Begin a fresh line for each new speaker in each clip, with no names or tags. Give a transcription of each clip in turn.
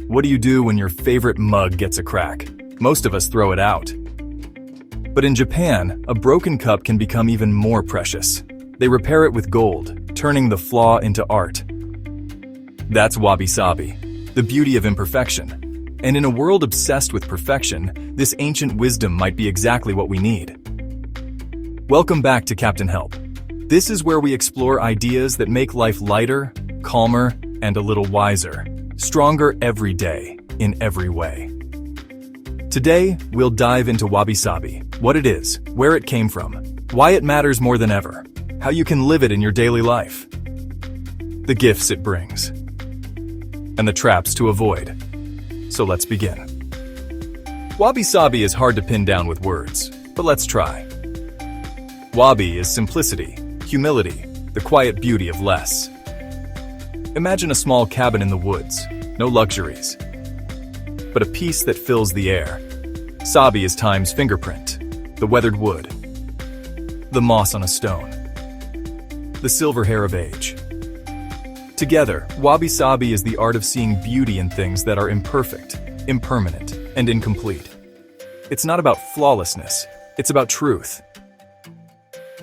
What do you do when your favorite mug gets a crack? Most of us throw it out. But in Japan, a broken cup can become even more precious. They repair it with gold, turning the flaw into art. That's wabi-sabi, the beauty of imperfection. And in a world obsessed with perfection, this ancient wisdom might be exactly what we need. Welcome back to Captain Help. This is where we explore ideas that make life lighter, calmer, and a little wiser. Stronger every day, in every way. Today, we'll dive into wabi-sabi, what it is, where it came from, why it matters more than ever, how you can live it in your daily life, the gifts it brings, and the traps to avoid. So let's begin. Wabi-sabi is hard to pin down with words, but let's try. Wabi is simplicity, humility, the quiet beauty of less. Imagine a small cabin in the woods, no luxuries, but a peace that fills the air. Sabi is time's fingerprint, the weathered wood, the moss on a stone, the silver hair of age. Together, wabi-sabi is the art of seeing beauty in things that are imperfect, impermanent, and incomplete. It's not about flawlessness, it's about truth.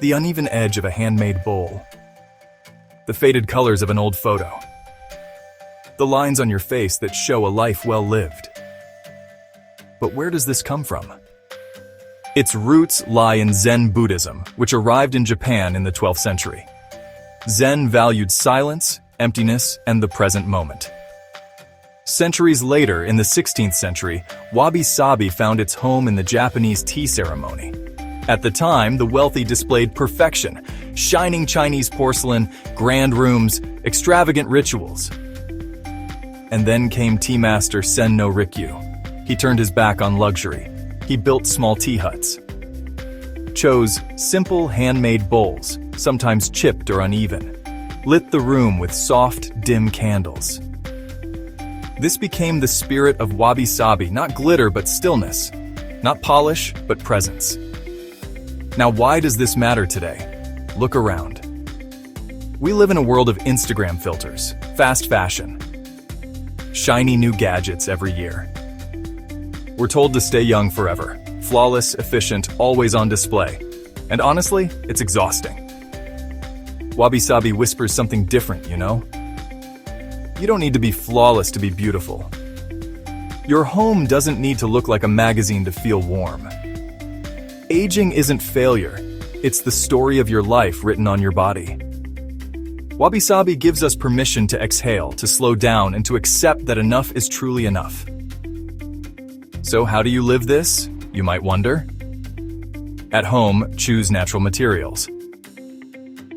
The uneven edge of a handmade bowl, the faded colors of an old photo, the lines on your face that show a life well lived. But where does this come from? Its roots lie in Zen Buddhism, which arrived in Japan in the 12th century. Zen valued silence, emptiness, and the present moment. Centuries later, in the 16th century, wabi-sabi found its home in the Japanese tea ceremony. At the time, the wealthy displayed perfection, shining Chinese porcelain, grand rooms, extravagant rituals. And then came tea master Sen no Rikyu. He turned his back on luxury. He built small tea huts. Chose simple handmade bowls, sometimes chipped or uneven. Lit the room with soft, dim candles. This became the spirit of wabi-sabi, not glitter but stillness, not polish but presence. Now, why does this matter today? Look around. We live in a world of Instagram filters, fast fashion, shiny new gadgets every year. We're told to stay young forever, flawless, efficient, always on display. And honestly, it's exhausting. Wabi-sabi whispers something different, you know? You don't need to be flawless to be beautiful. Your home doesn't need to look like a magazine to feel warm. Aging isn't failure, it's the story of your life written on your body. Wabi-sabi gives us permission to exhale, to slow down, and to accept that enough is truly enough. So how do you live this, you might wonder? At home, choose natural materials.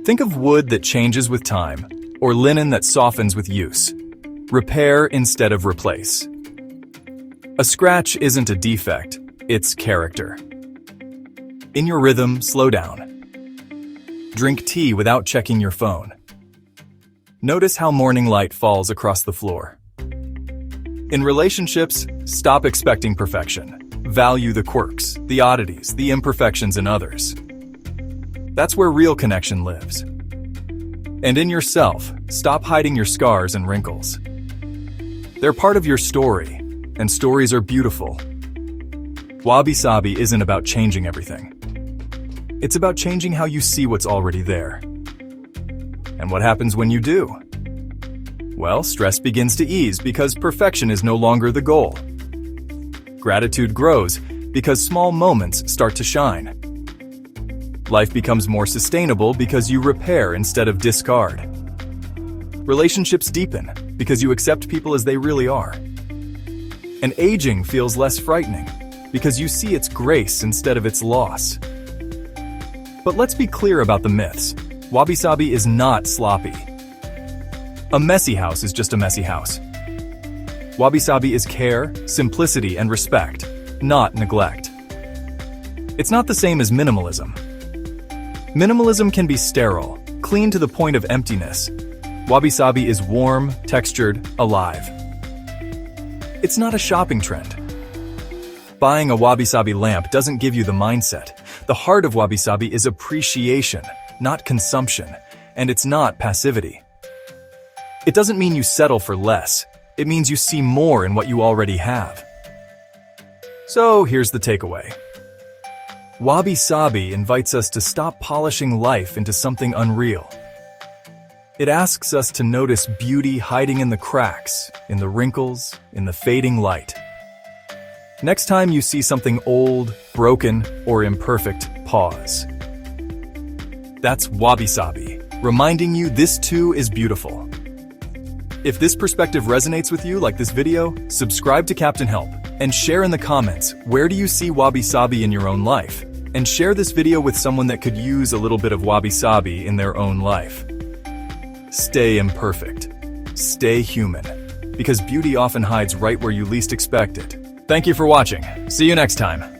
Think of wood that changes with time, or linen that softens with use. Repair instead of replace. A scratch isn't a defect, it's character. In your rhythm, slow down. Drink tea without checking your phone. Notice how morning light falls across the floor. In relationships, stop expecting perfection. Value the quirks, the oddities, the imperfections in others. That's where real connection lives. And in yourself, stop hiding your scars and wrinkles. They're part of your story, and stories are beautiful. Wabi-sabi isn't about changing everything. It's about changing how you see what's already there. And what happens when you do? Well, stress begins to ease because perfection is no longer the goal. Gratitude grows because small moments start to shine. Life becomes more sustainable because you repair instead of discard. Relationships deepen because you accept people as they really are. And aging feels less frightening because you see its grace instead of its loss. But let's be clear about the myths. Wabi-sabi is not sloppy. A messy house is just a messy house. Wabi-sabi is care, simplicity, and respect, not neglect. It's not the same as minimalism. Minimalism can be sterile, clean to the point of emptiness. Wabi-sabi is warm, textured, alive. It's not a shopping trend. Buying a wabi-sabi lamp doesn't give you the mindset. The heart of wabi-sabi is appreciation, not consumption, and it's not passivity. It doesn't mean you settle for less. It means you see more in what you already have. So here's the takeaway. Wabi-sabi invites us to stop polishing life into something unreal. It asks us to notice beauty hiding in the cracks, in the wrinkles, in the fading light. Next time you see something old, broken, or imperfect, pause. That's wabi-sabi, reminding you this too is beautiful. If this perspective resonates with you like this video, subscribe to Captain Help and share in the comments where do you see wabi-sabi in your own life, and share this video with someone that could use a little bit of wabi-sabi in their own life. Stay imperfect. Stay human, because beauty often hides right where you least expect it. Thank you for watching. See you next time.